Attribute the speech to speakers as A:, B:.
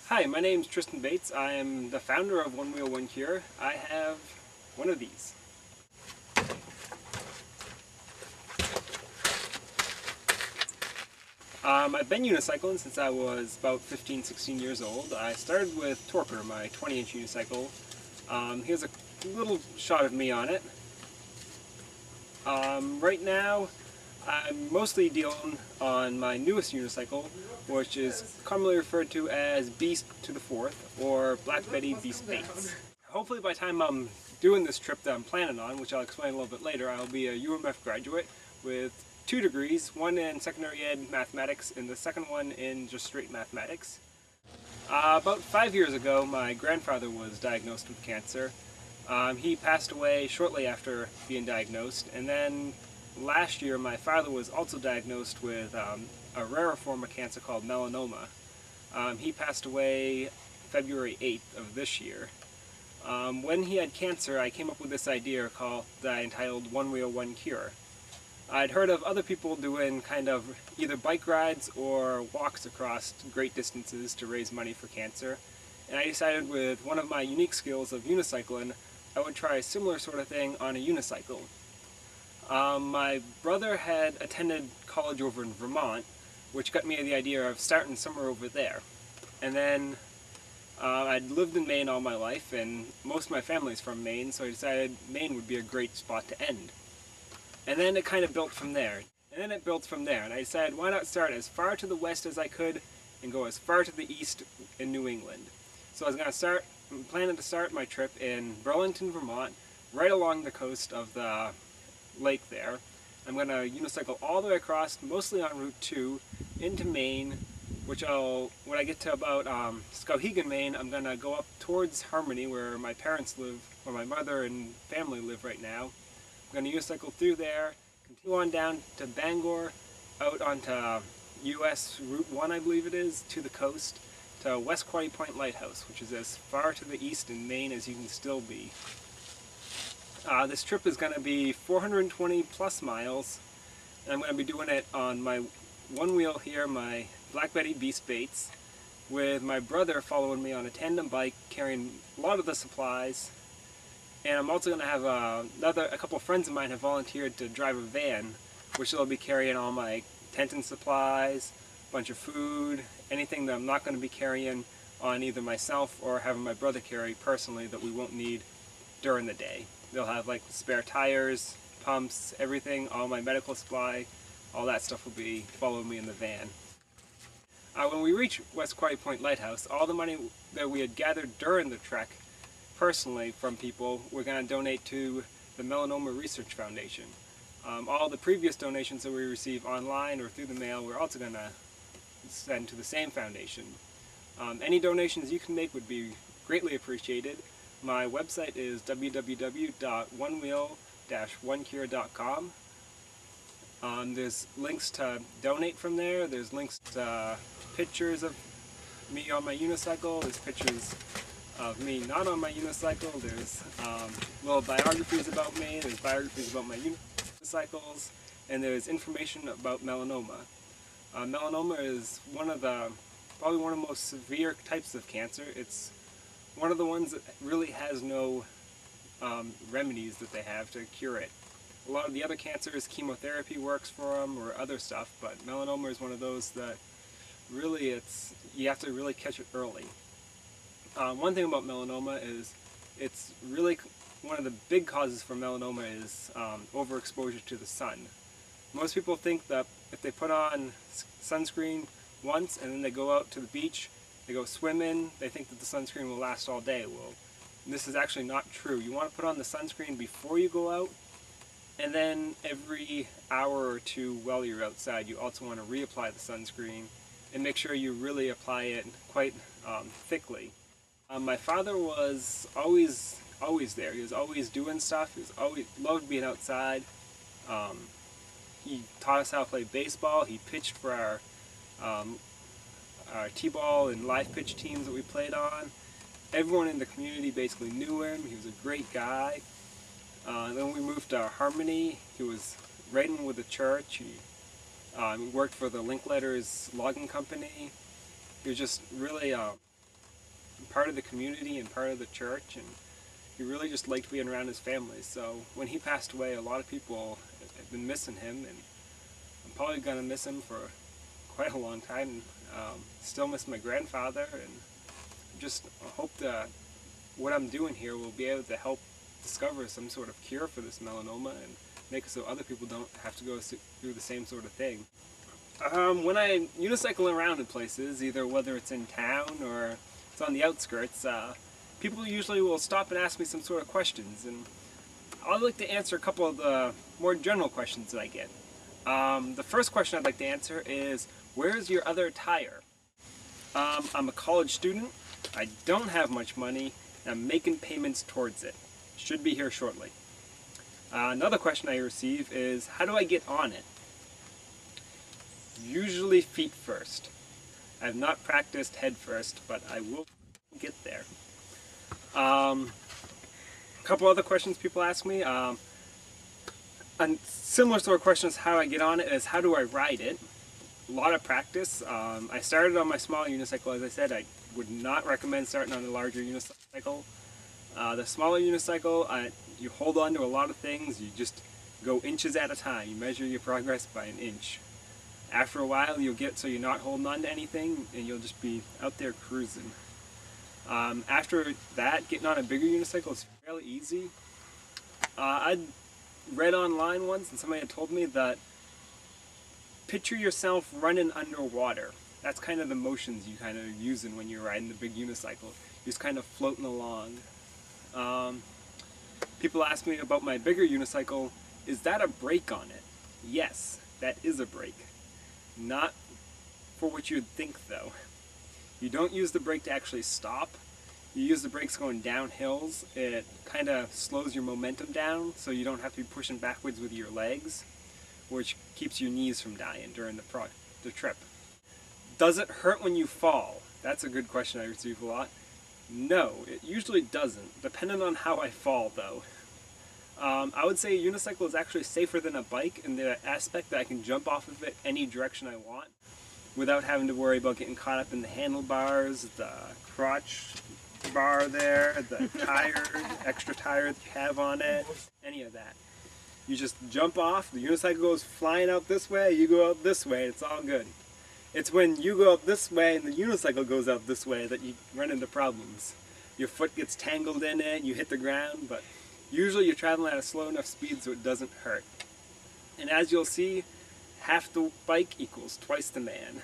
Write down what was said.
A: Hi, my name is Tristan Bates. I am the founder of One Wheel One Cure. I have one of these. I've been unicycling since I was about 15, 16 years old. I started with Torker, my 20-inch unicycle. Here's a little shot of me on it. Right now, I'm mostly dealing on my newest unicycle, which is commonly referred to as Beast to the Fourth, or Black Betty Beast Bates. Hopefully by the time I'm doing this trip that I'm planning on, which I'll explain a little bit later, I'll be a UMF graduate with 2 degrees, one in secondary ed mathematics and the second one in just straight mathematics. About 5 years ago, my grandfather was diagnosed with cancer. He passed away shortly after being diagnosed, and then last year my father was also diagnosed with a rarer form of cancer called melanoma. He passed away February 8th of this year. When he had cancer, I came up with this idea that I entitled One Wheel One Cure. I'd heard of other people doing kind of either bike rides or walks across great distances to raise money for cancer, and I decided with one of my unique skills of unicycling, I would try a similar sort of thing on a unicycle. My brother had attended college over in Vermont, which got me the idea of starting somewhere over there. And then I'd lived in Maine all my life, and most of my family's from Maine, so I decided Maine would be a great spot to end. And then it kind of built from there. And I decided why not start as far to the west as I could and go as far to the east in New England. So I'm planning to start my trip in Burlington, Vermont, right along the coast of the lake there. I'm going to unicycle all the way across, mostly on Route 2, into Maine, when I get to about Skowhegan, Maine, I'm going to go up towards Harmony, where my parents live, where my mother and family live right now. I'm going to unicycle through there, continue on down to Bangor, out onto US Route 1, I believe it is, to the coast, to West Quoddy Point Lighthouse, which is as far to the east in Maine as you can still be. This trip is going to be 420 plus miles, and I'm going to be doing it on my one wheel here, my Black Betty Beast Bates, with my brother following me on a tandem bike carrying a lot of the supplies. And I'm also going to have a couple of friends of mine have volunteered to drive a van, which will be carrying all my tent and supplies, a bunch of food, anything that I'm not going to be carrying on either myself or having my brother carry personally that we won't need during the day. They'll have like spare tires, pumps, everything, all my medical supply, all that stuff will be following me in the van. When we reach West Quoddy Point Lighthouse, all the money that we had gathered during the trek personally from people, we're going to donate to the Melanoma Research Foundation. All the previous donations that we receive online or through the mail, we're also going to send to the same foundation. Any donations you can make would be greatly appreciated. My website is www.onewheel-onecure.com. There's links to donate from there, there's links to pictures of me on my unicycle, there's pictures of me not on my unicycle, there's little biographies about me, there's biographies about my unicycles, and there's information about melanoma. Melanoma is probably one of the most severe types of cancer. It's one of the ones that really has no remedies that they have to cure it. A lot of the other cancers, chemotherapy works for them or other stuff, but melanoma is one of those that really you have to really catch it early. One thing about melanoma is it's really one of the big causes for melanoma is overexposure to the sun. Most people think that if they put on sunscreen once and then they go out to the beach, they go swimming, they think that the sunscreen will last all day. Well, this is actually not true. You want to put on the sunscreen before you go out, and then every hour or two while you're outside, you also want to reapply the sunscreen and make sure you really apply it quite thickly. My father was always there. He was always doing stuff. He always loved being outside. He taught us how to play baseball. He pitched for our t-ball and live pitch teams that we played on. Everyone in the community basically knew him. He was a great guy. Then we moved to Harmony. He was right in with the church. He worked for the Linkletters logging company. He was just really part of the community and part of the church, and he really just liked being around his family. So when he passed away, a lot of people have been missing him, and I'm probably going to miss him for quite a long time. Still miss my grandfather, and just hope that what I'm doing here will be able to help discover some sort of cure for this melanoma and make it so other people don't have to go through the same sort of thing. When I unicycle around in places, either whether it's in town or it's on the outskirts, people usually will stop and ask me some sort of questions, and I'd like to answer a couple of the more general questions that I get. The first question I'd like to answer is, where's your other tire? I'm a college student, I don't have much money, and I'm making payments towards it. Should be here shortly. Another question I receive is, how do I get on it? Usually feet first. I have not practiced head first, but I will get there. A couple other questions people ask me. A similar sort of question is how I get on it is, how do I ride it? A lot of practice. I started on my small unicycle, as I said. I would not recommend starting on a larger unicycle. The smaller unicycle, you hold on to a lot of things. You just go inches at a time. You measure your progress by an inch. After a while, you'll get so you're not holding on to anything, and you'll just be out there cruising. After that, getting on a bigger unicycle is fairly easy. I read online once, and somebody had told me that picture yourself running underwater. That's kind of the motions you kind of using when you're riding the big unicycle. You're just kind of floating along. People ask me about my bigger unicycle, is that a brake on it? Yes, that is a brake. Not for what you'd think though. You don't use the brake to actually stop. You use the brakes going down hills. It kind of slows your momentum down so you don't have to be pushing backwards with your legs, which keeps your knees from dying during the trip. Does it hurt when you fall? That's a good question I receive a lot. No, it usually doesn't, depending on how I fall though. I would say a unicycle is actually safer than a bike in the aspect that I can jump off of it any direction I want without having to worry about getting caught up in the handlebars, the crotch bar there, the tire, extra tire that you have on it, any of that. You just jump off, the unicycle goes flying out this way, you go out this way, it's all good. It's when you go out this way and the unicycle goes out this way that you run into problems. Your foot gets tangled in it, you hit the ground, but usually you're traveling at a slow enough speed so it doesn't hurt. And as you'll see, half the bike equals twice the man.